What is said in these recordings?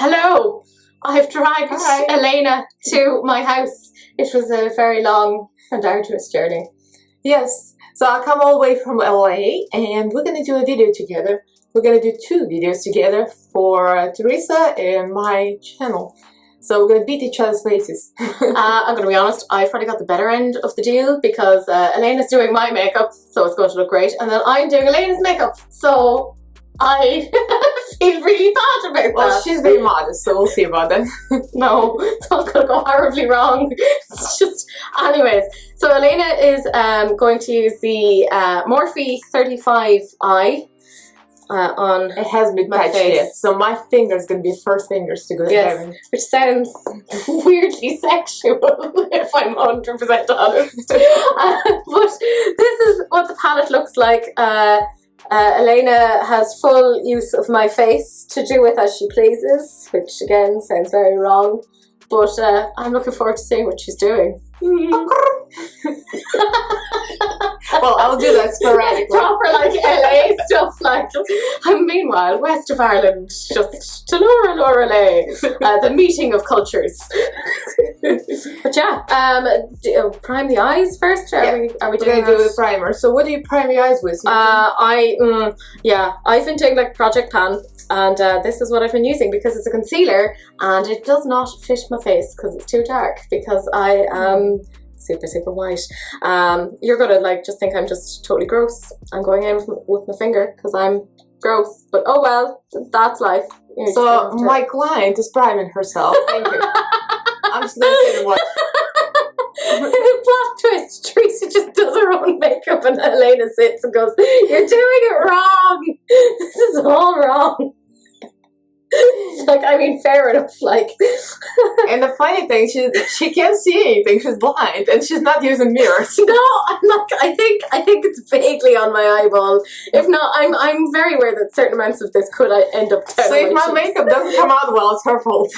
Hello! I've dragged Elaina to my house. It was a very long and arduous journey. Yes, so I come all the way from LA and we're gonna do a video together. We're gonna do 2 videos together for Teresa and my channel. So we're gonna beat each other's faces. I'm gonna be honest, I've probably got the better end of the deal because Elena's doing my makeup, so it's going to look great, and then I'm doing Elena's makeup, so I feel really bad about that. Well, she's very modest, so we'll see about that. No, it's not going to go horribly wrong. It's just... Anyways, so Elaina is going to use the Morphe 35i on it hasn't been touched yet, so my finger's going to be first fingers to go in. Which sounds weirdly sexual, if I'm 100% honest. But this is what the palette looks like. Elaina has full use of my face to do with as she pleases, which again sounds very wrong, but I'm looking forward to seeing what she's doing. Well, I'll do that sporadically. Proper like LA stuff, like. And meanwhile, west of Ireland, just to Laura the meeting of cultures. But yeah, prime the eyes first. Are we doing do the primer? So what do you prime your eyes with? I've been doing like Project Pan, and this is what I've been using because it's a concealer and it does not fit my face because it's too dark, because I am super white. You're gonna like just think I'm just totally gross. I'm going in with my finger because I'm gross, but oh well, that's life. So my client is priming herself. Thank you. I'm just gonna say what. Plot twist, Teresa just does her own makeup and Elaina sits and goes, "You're doing it wrong. This is all wrong." Like, I mean, fair enough, like. And the funny thing, she can't see anything, she's blind, and she's not using mirrors. No, I'm like, I think it's vaguely on my eyeball. If not, I'm very aware that certain amounts of this could end up down. So if my makeup doesn't come out well, it's her fault.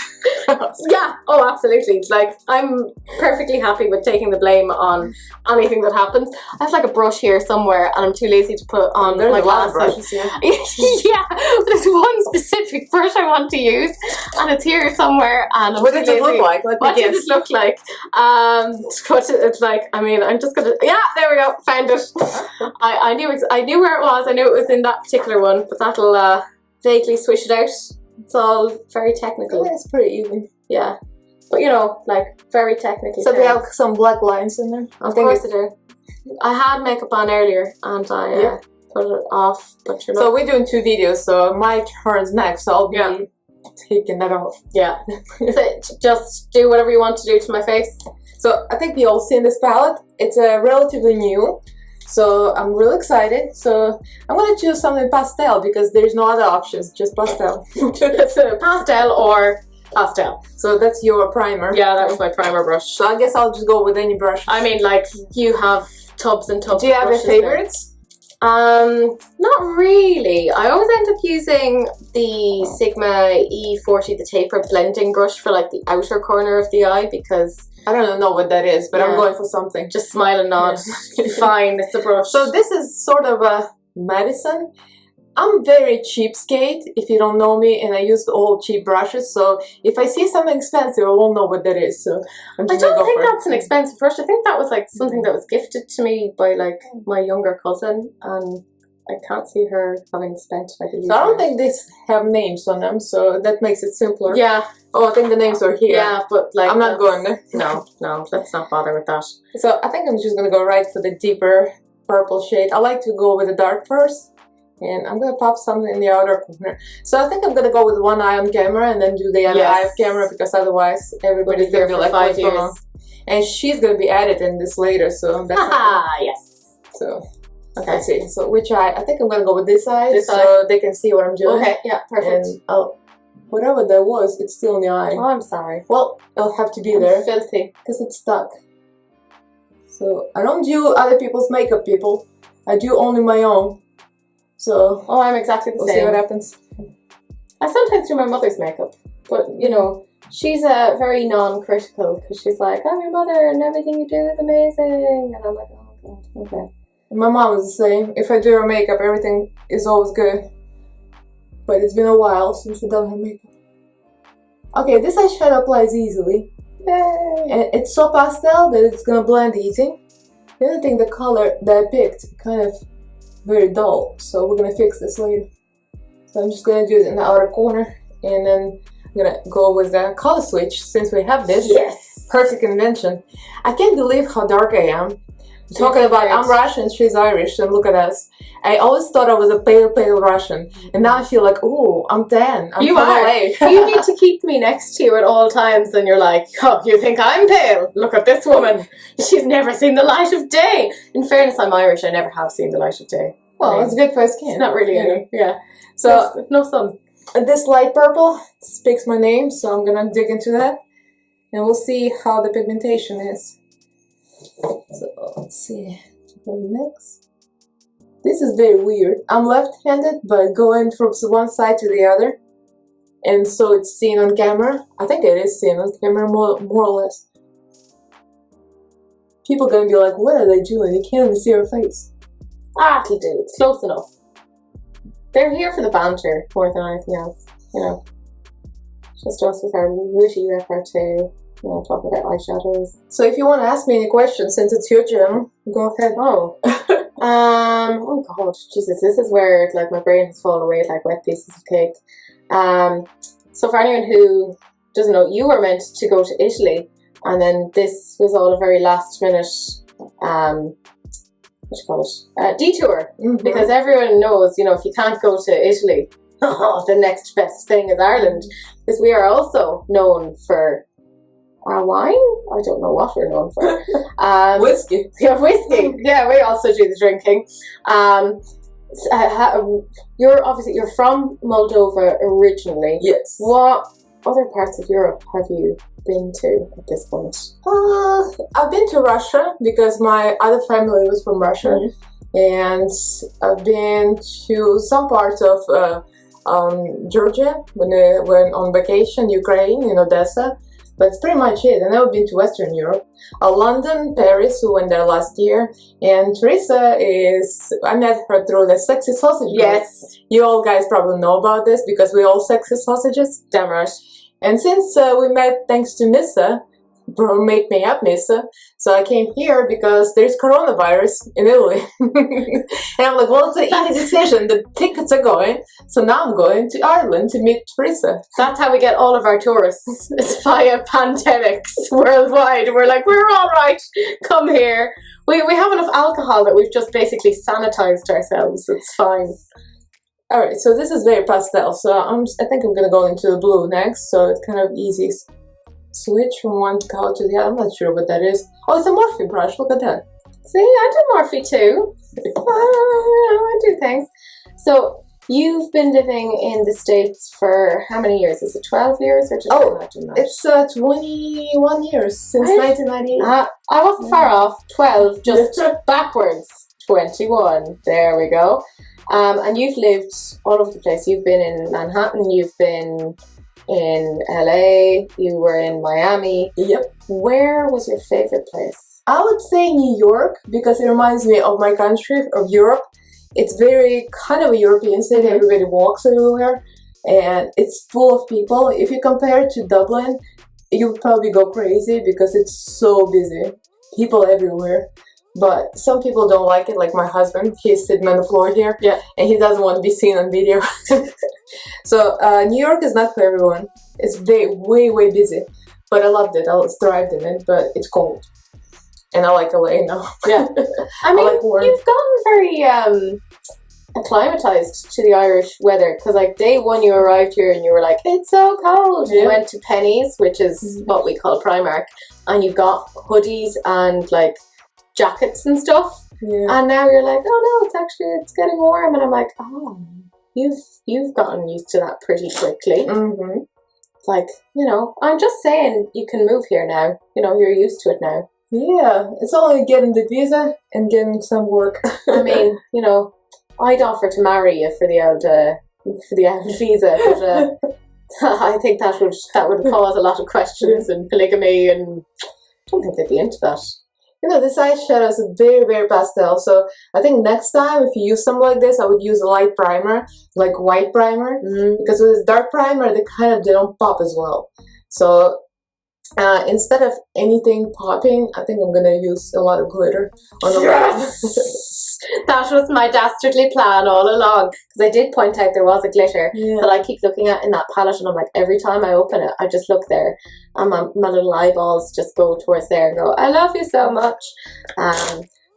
Yeah, oh absolutely. Like, I'm perfectly happy with taking the blame on anything that happens. I have like a brush here somewhere and I'm too lazy to put on my glasses. Yeah. Yeah, there's one specific brush I want to use and it's here somewhere, and what does it look like? What does it look like? What it's like, I mean, I'm just gonna, yeah, there we go, found it. I knew where it was. I knew it was in that particular one, but that'll vaguely swish it out. It's all very technical. Yeah, it's pretty even. Yeah, but you know, like very technical. So they have some black lines in there. Of course I do. I had makeup on earlier and I put it off, but you're not. So we're doing 2 videos, so my turn's next, so I'll be taking that off. Yeah. So just do whatever you want to do to my face. So I think we all seen this palette. It's relatively new, so I'm really excited. So I'm gonna choose something pastel because there's no other options, just pastel. It's a pastel or pastel. So that's your primer. Yeah, that was my primer brush. So I guess I'll just go with any brush. I mean, like, you have tubs and tubs. Do you have any favorites? Not really. I always end up using the Sigma E40, the taper blending brush for like the outer corner of the eye because I don't know what that is, but I'm going for something. Just smile and nod. Fine, it's a brush. So this is sort of a medicine. I'm very cheapskate, if you don't know me, and I use all cheap brushes, so if I see something expensive, I won't know what that is, so I'm just I don't think that's an expensive brush. I think that was like something that was gifted to me by like my younger cousin, and I can't see her having spent like a huge So I don't think these have names on them, so that makes it simpler. Yeah. Oh, I think the names are here. Yeah, but like... I'm not going there. No, let's not bother with that. So I think I'm just gonna go right for the deeper purple shade. I like to go with the dark first. And I'm gonna pop something in the outer corner. So I think I'm gonna go with one eye on camera and then do the other eye of camera, because otherwise everybody's gonna be like, what's going on? And she's gonna be editing this later, so that's yes. So let's see. So which eye? I think I'm gonna go with this eye, they can see what I'm doing. Okay, yeah, perfect. And whatever that was, it's still in the eye. Oh, I'm sorry. Well, it'll have to be there. Filthy. Because it's stuck. So I don't do other people's makeup, people. I do only my own. So, I'm exactly the same. We'll see what happens. I sometimes do my mother's makeup, but you know, she's very non-critical because she's like, "I'm your mother and everything you do is amazing," and I'm like, "Oh god, okay." My mom is the same. If I do her makeup, everything is always good. But it's been a while since I done her makeup. Okay, this eyeshadow applies easily. Yay. And it's so pastel that it's gonna blend easy. The other thing, the color that I picked, kind of very dull. So we're gonna fix this later. So I'm just gonna do it in the outer corner. And then I'm gonna go with the color switch since we have this. Yes. Perfect invention. I can't believe how dark I am. Talking about, I'm Russian, she's Irish, and look at us. I always thought I was a pale Russian, and now I feel like, ooh, I'm tan. I'm You from are. LA. You need to keep me next to you at all times, and you're like, oh, you think I'm pale? Look at this woman. She's never seen the light of day. In fairness, I'm Irish. I never have seen the light of day. Well, it's good for skin. It's not really any. Yeah. So no sun. this light purple speaks my name, so I'm gonna dig into that, and we'll see how the pigmentation is. So let's see. Next. This is very weird. I'm left-handed, but going from one side to the other, and so it's seen on camera. I think it is seen on camera more or less. People gonna be like, what are they doing? You can't even see her face. Ah, it'll do. It's close enough. They're here for the banter more than anything else, you know. Just us with our witty repartee, you know, talking about eyeshadows. So if you want to ask me any questions, since it's your channel, go ahead. Oh. Oh god, Jesus, this is where like my brain has fallen away like wet pieces of cake. So for anyone who doesn't know, you were meant to go to Italy, and then this was all a very last minute what do you call it? Detour. Mm-hmm. Because everyone knows, you know, if you can't go to Italy, the next best thing is Ireland. Because we are also known for our wine? I don't know what we're known for. Whiskey. Yeah, whiskey. Yeah, we also do the drinking. You're from Moldova originally. Yes. What other parts of Europe have you been to at this point? I've been to Russia because my other family was from Russia, and I've been to some parts of Georgia when I went on vacation, Ukraine, in Odessa. But that's pretty much it. I've never been to Western Europe. London, Paris, we went there last year. And Teresa I met her through the Sexy Sausage Group. Yes. You all guys probably know about this because we're all sexy sausages. Damn right. And since we met thanks to Missa, bro, make me up, Missa. So I came here because there's coronavirus in Italy. And I'm like, well, it's an easy decision. The tickets are going. So now I'm going to Ireland to meet Teresa. That's how we get all of our tourists. It's via pandemics worldwide. We're like, we're all right. Come here. We have enough alcohol that we've just basically sanitized ourselves. It's fine. Alright, so this is very pastel. So I think I'm going to go into the blue next. So it's kind of easy. Switch from one color to the other. I'm not sure what that is. Oh, it's a Morphe brush. Look at that. See, I do Morphe too. I do things. So you've been living in the States for how many years? Is it 12 years or just imagine that? It's 21 years since 1998. I wasn't far off. 12, just backwards. 21. There we go. And you've lived all over the place. You've been in Manhattan. You've been in LA, you were in Miami. Yep. Where was your favorite place? I would say New York because it reminds me of my country, of Europe. It's very kind of a European city. Everybody walks everywhere and it's full of people. If you compare it to Dublin, you would probably go crazy because it's so busy. People everywhere. But some people don't like it, like my husband. He's sitting on the floor here, and he doesn't want to be seen on video. So New York is not for everyone. It's way busy. But I loved it. I thrived in it, but it's cold. And I like LA now. Yeah. I mean, like you've gotten very acclimatized to the Irish weather because like day one you arrived here and you were like, it's so cold. You went to Penny's, which is what we call Primark, and you got hoodies and like jackets and stuff, and now you're like, oh no, it's getting warm, and I'm like, oh, you've gotten used to that pretty quickly. Like, you know, I'm just saying you can move here now, you know, you're used to it now. Yeah, it's only getting the visa and getting some work. I mean, you know, I'd offer to marry you for the old visa, but I think that would cause a lot of questions and polygamy, and I don't think they'd be into that. You know, this eyeshadow is very, very pastel. So I think next time, if you use something like this, I would use a light primer, like white primer, because with this dark primer, they don't pop as well. So instead of anything popping, I think I'm gonna use a lot of glitter on the lid. That was my dastardly plan all along, because I did point out there was a glitter that I keep looking at in that palette, and I'm like, every time I open it, I just look there, and my little eyeballs just go towards there and go, I love you so much.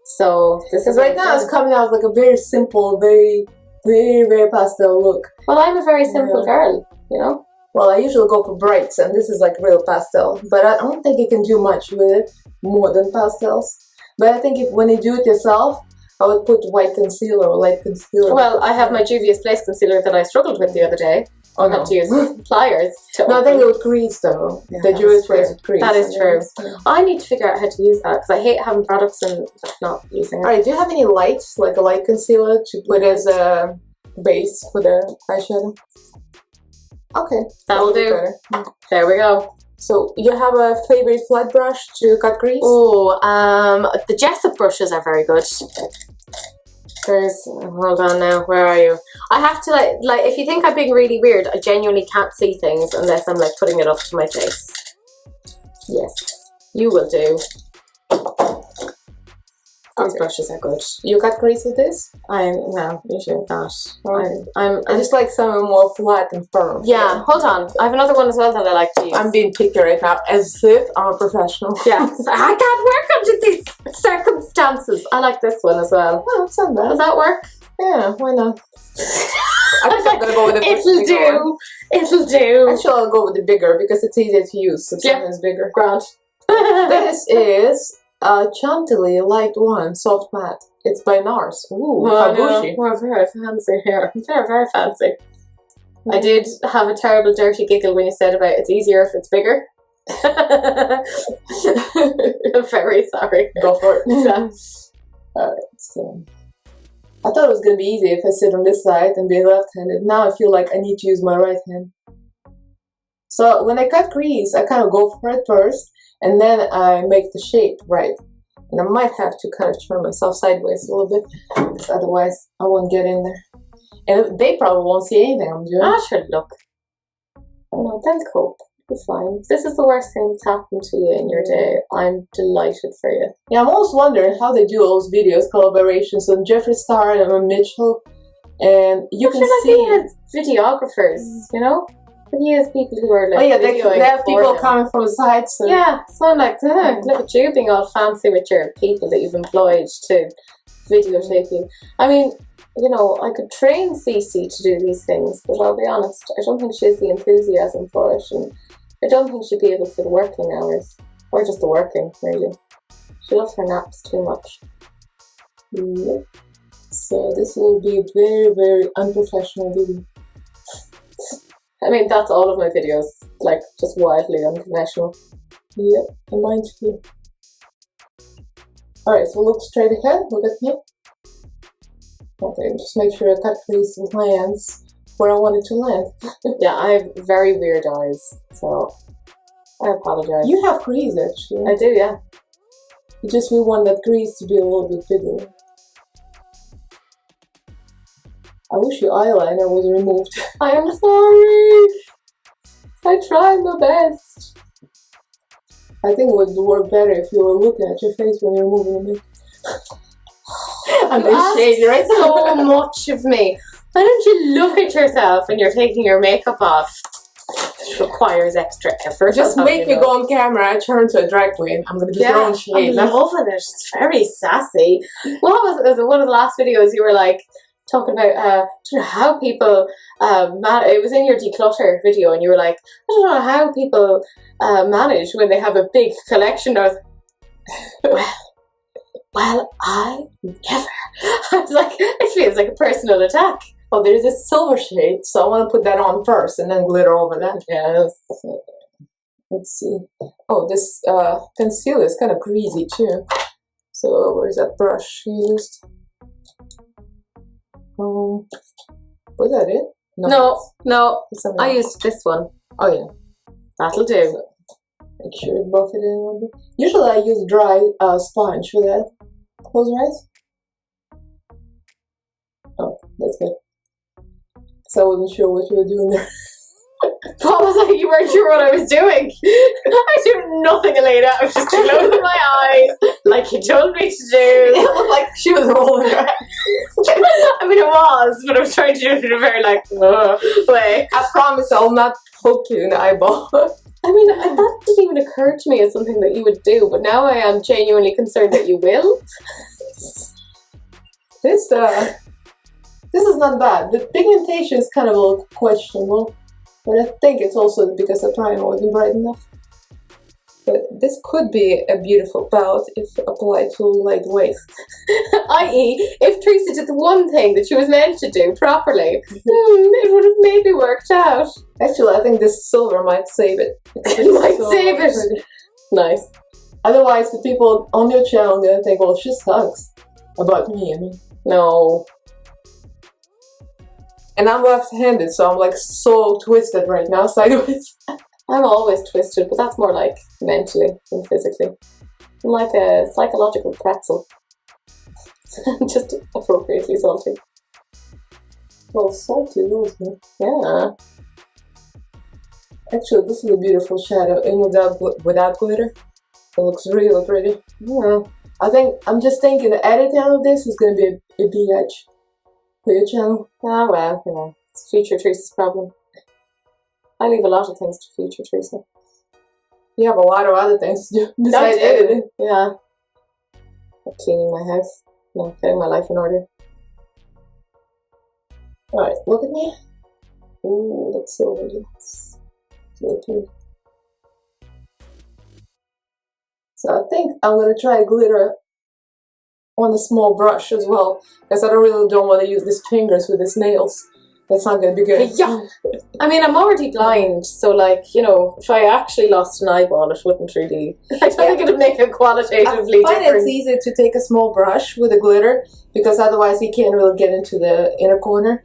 So this is right now it's coming out like a very simple, very, very, very pastel look. Well, I'm a very simple girl, you know. Well, I usually go for brights, and this is like real pastel, but I don't think you can do much with it more than pastels. But I think when you do it yourself, I would put white concealer or light concealer. Well, I have my Juvia's Place concealer that I struggled with the other day. I had to use pliers to No, I think it would crease though. Yeah, the Juvia's Place would crease. That is true. I need to figure out how to use that, because I hate having products and not using it. Alright, do you have any lights, like a light concealer to put as a base for the eyeshadow? Okay. That'll do. There we go. So, you have a favorite flat brush to cut crease? Oh, the Jessup brushes are very good. Hold on now, where are you? I have to like if you think I'm being really weird, I genuinely can't see things unless I'm like putting it up to my face. Yes, you will do. These brushes are good. You cut crease with this? No, usually not. I just like some more flat and firm. Yeah, hold on. I have another one as well that I like to use. I'm being picky right now, as if I'm a professional. Yeah, I can't work under these circumstances. I like this one as well. Oh, it's not bad. Does that work? Yeah, why not? I think I'm gonna go with the It'll do. It'll do. Actually, I'll go with the bigger because it's easier to use. So sometimes bigger. Grant. This is Chantilly Light 1 Soft Matte. It's by NARS. Ooh, how bougie. We're very fancy here. Very, very fancy. I did have a terrible dirty giggle when you said about it's easier if it's bigger. I'm very sorry. Go for it. Alright, so I thought it was going to be easy if I sit on this side and be left-handed. Now I feel like I need to use my right hand. So when I cut crease, I kind of go for it first, and then I make the shape right. And I might have to kind of turn myself sideways a little bit, because otherwise I won't get in there. And they probably won't see anything I'm doing. I should look. Oh no, they'll cope. You're fine. If this is the worst thing that's happened to you in your day, I'm delighted for you. Yeah, I'm always wondering how they do all those videos, collaborations on Jeffree Star and on Mitchell. And you can see... He has videographers, you know? But he has people who are like... Oh yeah, they have people coming from the sides. So. Yeah, so I'm like, look at you being all fancy with your people that you've employed to videotape you. I mean, you know, I could train Cece to do these things, but I'll be honest, I don't think she has the enthusiasm for it, and I don't think she'd be able for the working hours. Or just the working, really. She loves her naps too much. Yep. So this will be a very, very unprofessional video. I mean, that's all of my videos, like, just wildly unconventional. Yep, and mine too. Alright, so look straight ahead, look at me. Okay, just make sure I cut crease lands where I want it to land. Yeah, I have very weird eyes, so I apologize. You have crease, actually. I do, yeah. You just we want that crease to be a little bit bigger. I wish your eyeliner was removed. I am sorry. I tried my best. I think it would work better if you were looking at your face when you're moving the makeup. And then shade right so much of me. Why don't you look at yourself when you're taking your makeup off? It requires extra effort. Just make me go on camera. I turn to a drag queen. I'm going to be throwing shade. I'm loving it. It's very sassy. What was one of the last videos you were like talking about? I don't know how people it was in your declutter video, and you were like, I don't know how people manage when they have a big collection. I was well, I never. I was like, it feels like a personal attack. Oh, there's this silver shade, so I want to put that on first and then glitter over that. Yes. Let's see. Oh, this concealer is kind of greasy too. So where's that brush you used? Was that it? No. I used this one. Oh yeah. That'll do. Make sure it buff it in a little bit. Usually I use dry sponge for that. Close your eyes. Oh, that's good. So I wasn't sure what you were doing there. What was I? You weren't sure what I was doing. I do nothing, Elaina. I was just closing my eyes like you told me to do. It looked like she was rolling her eyes. I mean, it was, but I was trying to do it in a very way. I promise I'll not poke you in the eyeball. I mean, that didn't even occur to me as something that you would do, but now I am genuinely concerned that you will. This is not bad. The pigmentation is kind of a little questionable, but I think it's also because the primer wasn't bright enough. But this could be a beautiful palette if applied to lightweight. I.e., if Teresa did the one thing that she was meant to do properly, it would have maybe worked out. Actually, I think this silver might save it. It might save it. Pretty. Nice. Otherwise, the people on your channel are gonna think, well, she sucks. About me, I mean. No. And I'm left-handed, so I'm like so twisted right now, sideways. I'm always twisted, but that's more like mentally than physically. I'm like a psychological pretzel. Just appropriately salty. Well, salty, those, man. Yeah. Actually, this is a beautiful shadow, and without glitter. It looks really pretty. Yeah. I'm just thinking the editing of this is going to be a BH for your channel. Ah, well, you know, it's future Teresa's problem. I leave a lot of things to future Teresa. You have a lot of other things to do besides editing. Yeah. Like cleaning my house. No, getting my life in order. Alright, look at me. Ooh, that's so really nice. So cute. So I think I'm going to try glitter on a small brush as well, because I really don't want to use these fingers with these nails. That's not going to be good. Yeah. I mean, I'm already blind, so like, you know, if I actually lost an eyeball, it wouldn't really... I don't think it would make a qualitatively difference. I find it's easy to take a small brush with a glitter, because otherwise you can't really get into the inner corner,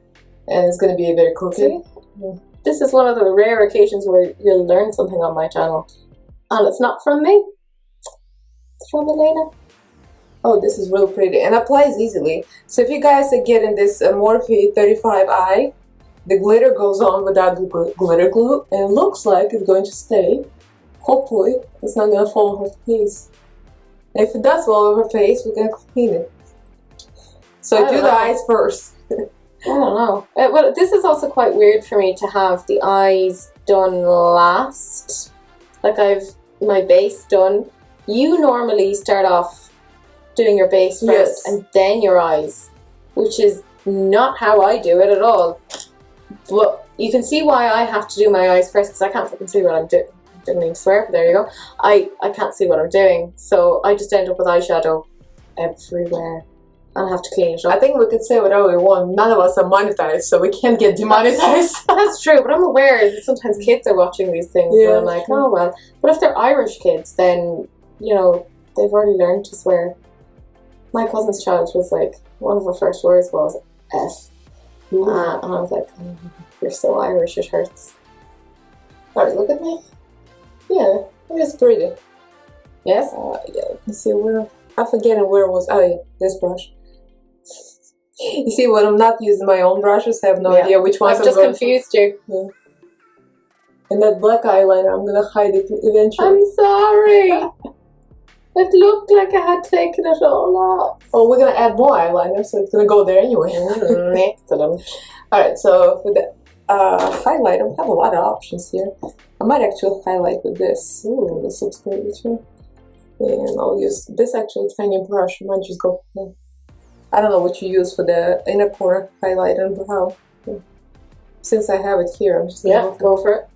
and it's going to be very crooked. Yeah. This is one of the rare occasions where you'll learn something on my channel. And it's not from me. It's from Elaina. Oh, this is real pretty and applies easily. So if you guys are getting this Morphe 35i, the glitter goes on without the glitter glue, and it looks like it's going to stay. Hopefully, it's not going to fall on her face. And if it does fall on her face, we're going to clean it. So do the eyes first. I don't know. Well, this is also quite weird for me to have the eyes done last. Like I've my base done. You normally start off doing your base first and then your eyes, which is not how I do it at all. But you can see why I have to do my eyes first, because I can't fucking see what I'm doing. Didn't mean to swear, but there you go. I can't see what I'm doing, so I just end up with eyeshadow everywhere. I'll have to clean it up. I think we could say whatever we want. None of us are monetized, so we can't get demonetized. That's true, but I'm aware that sometimes kids are watching these things, and I'm like, oh well. But if they're Irish kids, then, you know, they've already learned to swear. My cousin's child was like, one of her first words was F. And I was like, oh, you're so Irish, it hurts. Alright, look at me. Yeah, it's pretty. Yes? Yeah, you can see where, I'm forgetting where it was. Oh yeah, this brush. You see, when I'm not using my own brushes, I have no idea which ones I've just confused you. Yeah. And that black eyeliner, I'm gonna hide it eventually. I'm sorry. It looked like I had taken it all off. Oh, we're gonna add more eyeliner, so it's gonna go there anyway. Excellent. Alright, so for the highlighter, we have a lot of options here. I might actually highlight with this. Ooh, this looks pretty too. And I'll use this actual tiny brush. I might just go for that. I don't know what you use for the inner corner highlight and brow. Since I have it here, I'm just gonna go for it.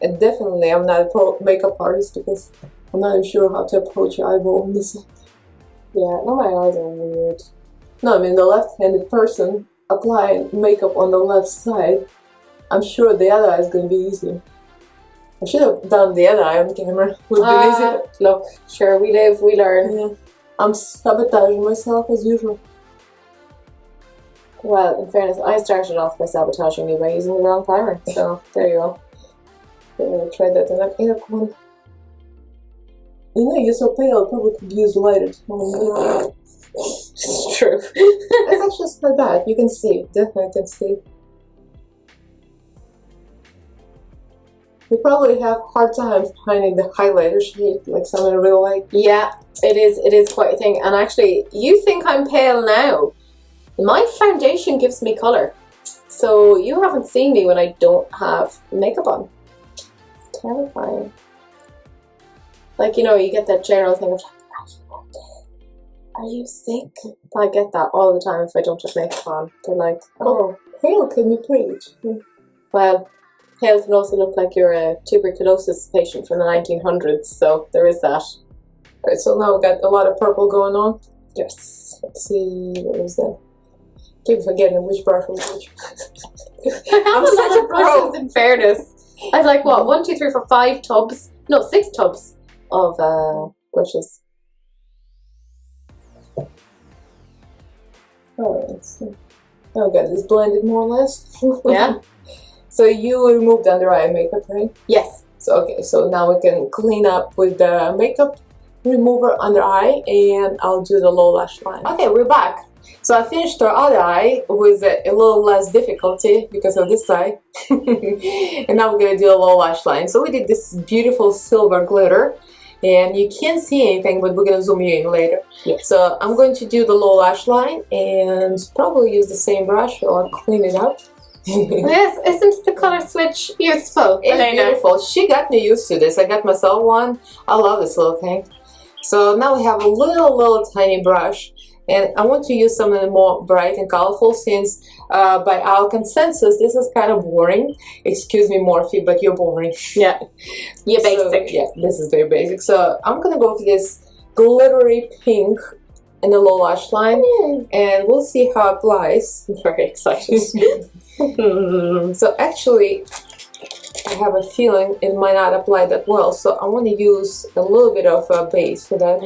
And definitely, I'm not a makeup artist because I'm not even sure how to approach your eyeball on this. Yeah, no, my eyes are weird. No, I mean the left-handed person applying makeup on the left side. I'm sure the other eye is going to be easier. I should have done the other eye on camera. Would be easier. Look, sure, we live, we learn. Yeah. I'm sabotaging myself as usual. Well, in fairness, I started off by sabotaging you by using the wrong primer. So there you go. I'm gonna try that in that inner corner. You know, you're so pale, I probably could use lighter. It's true. It's actually not bad. You can see, definitely can see. You probably have hard time finding the highlighter shade, like someone really like. Yeah, it is quite a thing. And actually, you think I'm pale now. My foundation gives me colour. So you haven't seen me when I don't have makeup on. It's terrifying. Like, you know, you get that general thing of like, are you sick? I get that all the time if I don't have makeup on. They're like, oh, pale can you preach? Well, pale can also look like you're a tuberculosis patient from the 1900s, so there is that. Alright, so now we got a lot of purple going on. Yes. Let's see, what is that? Keep forgetting which brush was which. I'm such a brushes, in fairness. I've like, what, 1, 2, 3, 4, 5 tubs? No, 6 tubs of brushes. Alright, let's see. Oh, we got this blended more or less. Yeah. So you removed under eye makeup, right? Yes. So okay, so now we can clean up with the makeup remover under eye, and I'll do the low lash line. Okay, we're back. So I finished our other eye with a little less difficulty because of this eye. And now we're gonna do a low lash line. So we did this beautiful silver glitter, and you can't see anything, but we're gonna zoom you in later. Yes. So I'm going to do the low lash line and probably use the same brush, so I'll clean it up. Yes, isn't the color switch useful? It's Elaina? beautiful. She got me used to this. I got myself one. I love this little thing. So now we have a little tiny brush, and I want to use something more bright and colorful since by our consensus this is kind of boring. Excuse me, Morphe, but you're boring. Yeah, you're So, basic. yeah, this is very basic. So I'm gonna go for this glittery pink in the low lash line, and we'll see how it applies. I'm very excited. So actually, I have a feeling it might not apply that well, so I want to use a little bit of a base for that.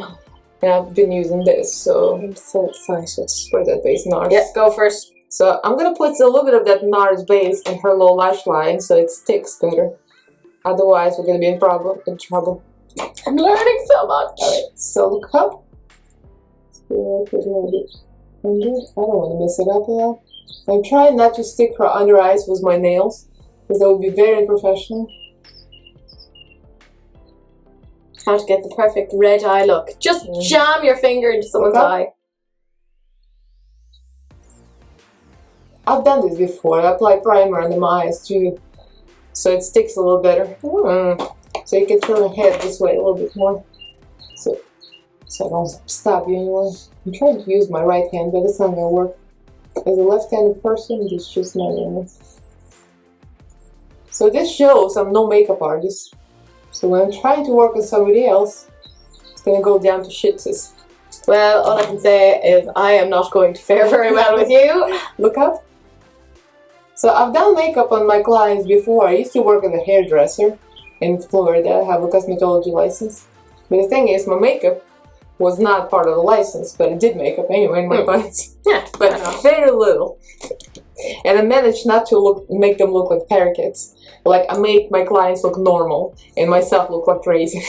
And I've been using this, so I'm so excited. for that base NARS. Yeah, go first. So I'm gonna put a little bit of that NARS base in her low lash line so it sticks better. Otherwise, we're gonna be in trouble. I'm learning so much. Alright, so look up. So put a little bit under. I don't want to mess it up a lot. I'm trying not to stick her under eyes with my nails, because that would be very unprofessional. How to get the perfect red eye look. Just jam your finger into someone's eye. I've done this before. I apply primer under my eyes too, so it sticks a little better. So you can turn the head this way a little bit more, so I don't stop you anymore. I'm trying to use my right hand, but it's not gonna work. As a left-handed person, it's just not gonna. So this shows I'm no makeup artist. So when I'm trying to work with somebody else, it's gonna go down to shitsies. Well, all I can say is I am not going to fare very well with you. Look up. So I've done makeup on my clients before. I used to work as a hairdresser in Florida. I have a cosmetology license. But the thing is, my makeup was not part of the license, but I did makeup anyway in my clients. Yeah, but very little. And I managed not to make them look like parakeets. Like, I make my clients look normal and myself look like crazy.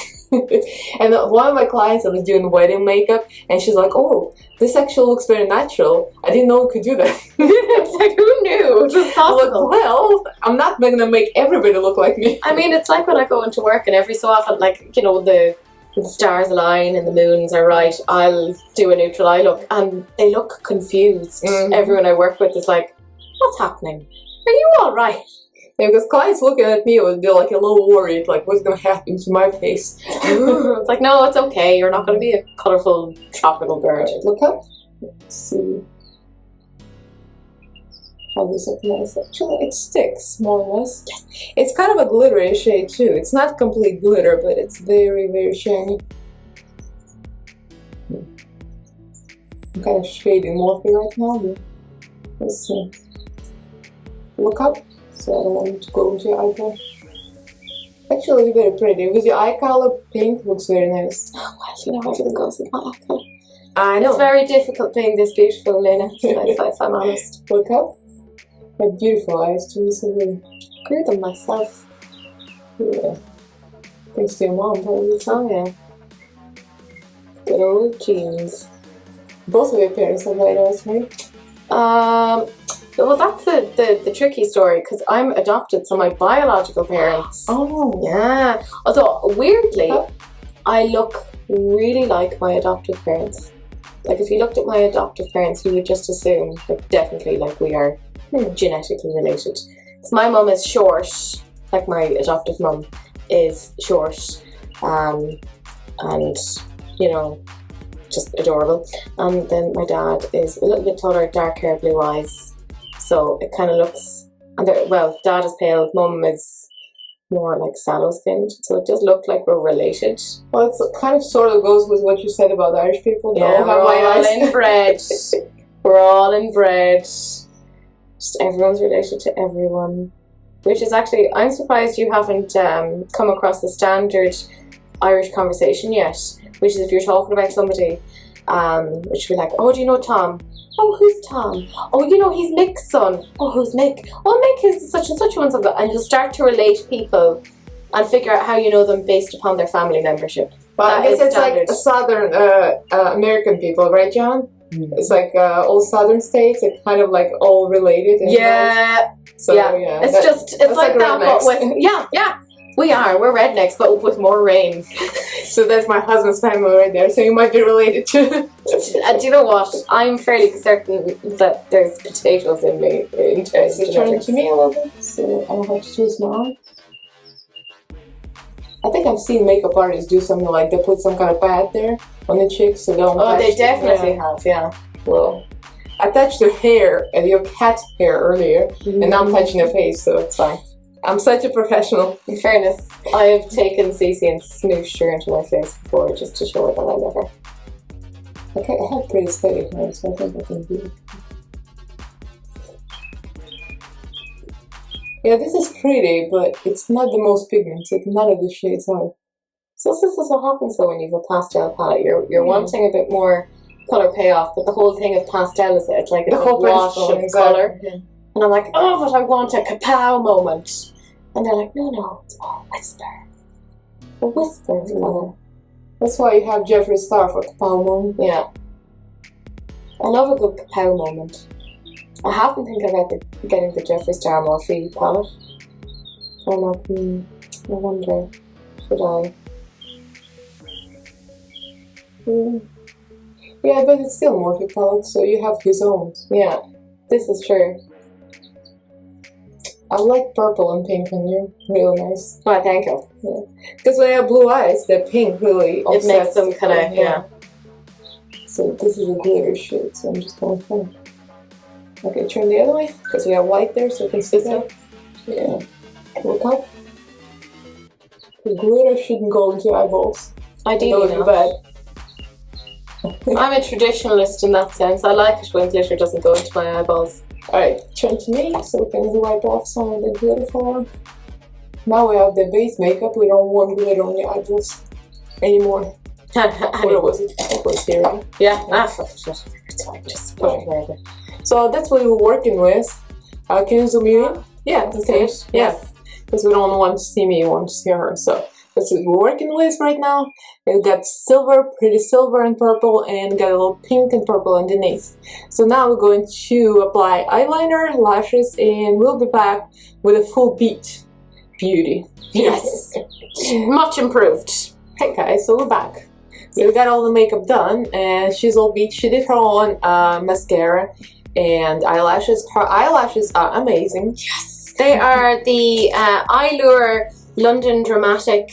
And one of my clients, I was doing wedding makeup, and she's like, "Oh, this actually looks very natural. I didn't know we could do that." It's like, who knew? It was possible. Like, well, I'm not gonna make everybody look like me. I mean, it's like when I go into work and every so often, like, you know, the stars align and the moons are right, I'll do a neutral eye look and they look confused. Everyone I work with is like, what's happening? Are you alright? Yeah, because clients looking at me would be like a little worried, like what's gonna happen to my face. It's like, no, it's okay, you're not gonna be a colourful tropical bird. Right, look up. Let's see how this applies. Actually, it sticks more or less. Yes. It's kind of a glittery shade too. It's not complete glitter, but it's very, very shiny. I'm kind of shading Morphe right now, but let's see. Look up. So I don't want it to go into your eyebrow. Actually, it's very pretty. With your eye color, pink looks very nice. Oh, well, you know, everything goes with my eye color. I know. It's very difficult being this beautiful, Elaina, if I'm honest. Look up. What beautiful eyes, Teresa. Grew them myself. Yeah. Thanks to your mom, probably. Oh, yeah. Good old genes. Both of your parents have light eyes, right? Well, that's the tricky story, because I'm adopted, so my biological parents. Oh. Yeah. Although, weirdly, I look really like my adoptive parents. Like, if you looked at my adoptive parents, you would just assume, like, definitely, like, we are genetically related. So my mum is short, like my adoptive mum is short, and, you know, just adorable. And then my dad is a little bit taller, dark hair, blue eyes. So it kind of looks, well, dad is pale, mum is more like sallow skinned. So it does look like we're related. Well, it's kind of sort of goes with what you said about Irish people. They Yeah, all have white eyes. inbred. We're all inbred. Just everyone's related to everyone. Which is actually, I'm surprised you haven't come across the standard Irish conversation yet. Which is if you're talking about somebody, which would be like, oh, do you know Tom? Oh, who's Tom? Oh, you know, he's Mick's son. Oh, who's Mick? Oh, Mick is such and such one. And you'll start to relate people and figure out how you know them based upon their family membership. Well, I guess it's standard. Like Southern American people, right, John? It's like all Southern states, it's kind of like all related. Yeah. So, yeah. It's like that, but with, yeah. We're rednecks, but with more rain. So that's my husband's family right there, so you might be related to. Do you know what? I'm fairly certain that there's potatoes in me. It's turning to me a little bit, so I don't have to choose mine. I think I've seen makeup artists do something like they put some kind of pad there on the cheeks so don't. Oh, they definitely have, yeah. Well, I touched your hair and your cat hair earlier, and now I'm touching your face, so it's fine. I'm such a professional. In fairness, I have taken Cece and smooshed her into my face before just to show her that I love her. Okay, I have pretty steady hair, so I think I can do it. Yeah, this is pretty, but it's not the most pigmented. None of the shades are. So this is what happens though when you have a pastel palette. You're wanting a bit more colour payoff, but the whole thing of pastel is it's like a wash of colour. Yeah. And I'm like, oh, but I want a kapow moment. And they're like, no, it's all whisper. A whisper is colour. That's why you have Jeffree Star for kapow moment. Yeah. I love a good kapow moment. I have been thinking about getting the Jeffree Star Morphe palette. I'm like, I wonder, should I? Yeah, but it's still Morphe palette, so you have his own. Yeah, this is true. I like purple and pink on you. Really nice. Oh, thank you. Because when you have blue eyes, the pink really it makes them kind of, yeah. So this is a glitter shade, so I'm just going for it. Okay, turn the other way, because we have white there, so you can see that. Yeah. Look up. The glitter shouldn't go into your eyeballs. Ideally not. Bad. I'm a traditionalist in that sense. I like it when glitter doesn't go into my eyeballs. Alright, turn to me so we can wipe off some of the glitter for them. Now we have the base makeup. We don't want glitter on your eyeballs anymore. What was it? It was here, right? Yeah. It's fine. Just put it wherever. So that's what we were working with. Can you zoom in? Yeah, okay. Yes. Because we don't want to see me, we want to see her. So that's what we're working with right now. We've got silver, pretty silver and purple, and got a little pink and purple underneath. So now we're going to apply eyeliner, lashes, and we'll be back with a full beat beauty. Yes. Much improved. Hey guys, so we're back. So we got all the makeup done, and she's all beat. She did her own mascara and eyelashes. Her eyelashes are amazing. Yes, they are the Eyelure London Dramatic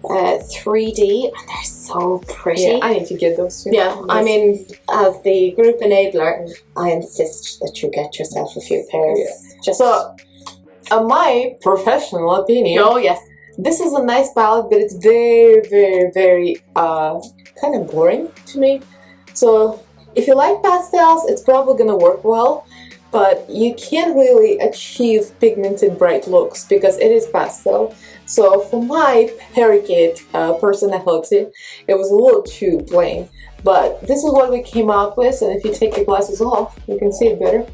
3D, and they're so pretty. Yeah, I need to get those too. Yeah, I mean, as the group enabler, I insist that you get yourself a few pairs. Yeah. Just so, my professional opinion. Oh yes. This is a nice palette, but it's very, very, very kind of boring to me. So if you like pastels, it's probably gonna work well. but you can't really achieve pigmented bright looks because it is pastel. So for my period personality, it was a little too plain. But this is what we came out with, and if you take your glasses off, you can see it better.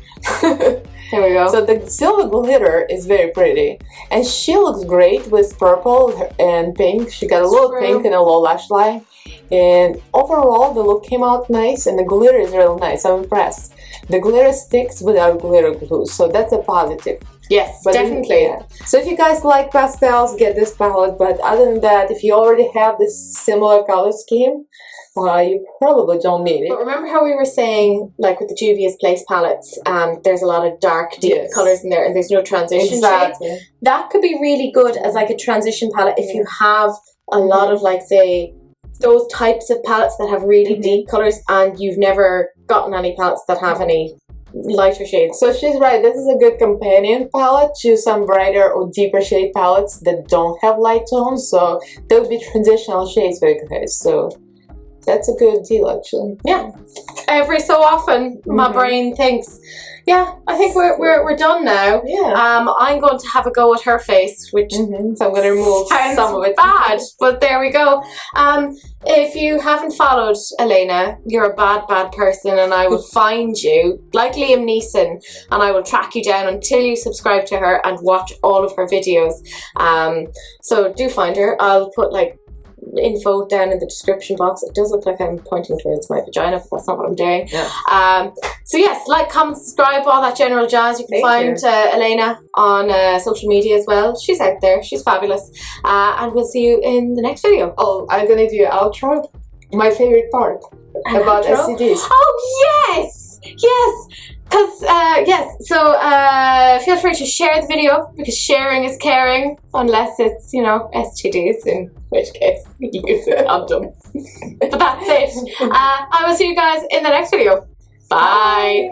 There we go. So the silver glitter is very pretty, and she looks great with purple and pink. She got a little pink and a low lash line, and overall the look came out nice, and the glitter is really nice. I'm impressed. The glitter sticks without glitter glue, so that's a positive. Yes, But definitely. So if you guys like pastels, get this palette. But other than that, if you already have this similar color scheme, you probably don't need But it. remember how we were saying, like with the Juvia's Place palettes, there's a lot of dark, deep colors in there, and there's no transition shades. That could be really good as like a transition palette if you have a lot of, like, say, those types of palettes that have really deep colors, and you've never gotten any palettes that have any lighter shades. So she's right, this is a good companion palette to some brighter or deeper shade palettes that don't have light tones, so there would be transitional shades for you guys, so that's a good deal actually. Yeah, every so often my brain thinks, yeah, I think we're done now. Yeah. I'm going to have a go at her face, which so I'm going to remove some of it. Bad, but there we go. If you haven't followed Elaina, you're a bad person, and I will find you like Liam Neeson, and I will track you down until you subscribe to her and watch all of her videos. So do find her. I'll put like info down in the description box. It does look like I'm pointing towards my vagina, but that's not what I'm doing. Yeah. So yes, like, comment, subscribe, all that general jazz. You can find Elaina on social media as well. She's out there. She's fabulous. And we'll see you in the next video. Oh, I'm gonna do an outro. My favorite part about STDs. Oh yes, yes. Because, yes, so feel free to share the video, because sharing is caring, unless it's, you know, STDs, in which case you use a condom. But that's it. I will see you guys in the next video. Bye.